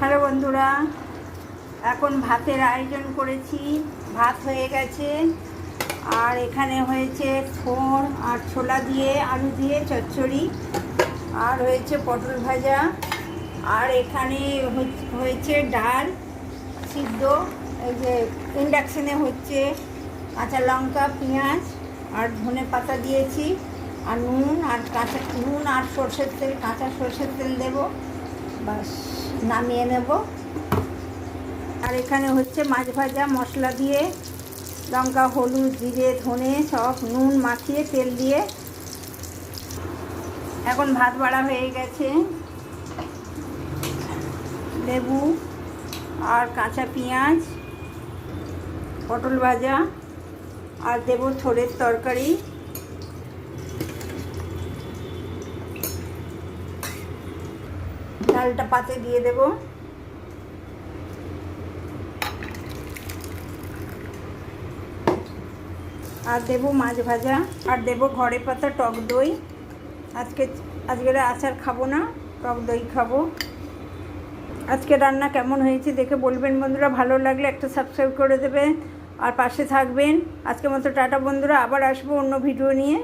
Hello বন্ধুরা, এখন ভাতের আয়োজন করেছি। ভাত হয়ে গেছে, আর এখানে হয়েছে থোড় আর ছোলা দিয়ে আলু দিয়ে চচ্চড়ি, আর হয়েছে পটল ভাজা, আর এখানে হয়েছে ডাল সিদ্ধ, এই যে ইন্ডাকশানে হচ্ছে। কাঁচা লঙ্কা, পেঁয়াজ আর ধনে পাতা দিয়েছি, আর নুন আর সর্ষের তেল, কাঁচা সর্ষের তেল দেবো, বাস নামিয়ে নেব। আর এখানে হচ্ছে মাছ ভাজা, মশলা দিয়ে লঙ্কা, হলুদ, জিরে, ধনে সব নুন মাখিয়ে তেল দিয়ে। এখন ভাত বাড়া হয়ে গেছে, লেবু আর কাঁচা পেঁয়াজ, পটল ভাজা, আর দেবো থোড়ের তরকারি। ডালটা পাতে দিয়ে দেব। আর দেবো মাছ ভাজা, আর দেবো ঘরে পাতা টক দই। আজকের আচার খাবো না, টক দই খাবো। আজকে রান্না কেমন হয়েছে দেখে বলবেন বন্ধুরা। ভালো লাগলে একটা সাবস্ক্রাইব করে দেবেন আর পাশে থাকবেন। আজকের মতো টাটা বন্ধুরা, আবার আসবো অন্য ভিডিও নিয়ে।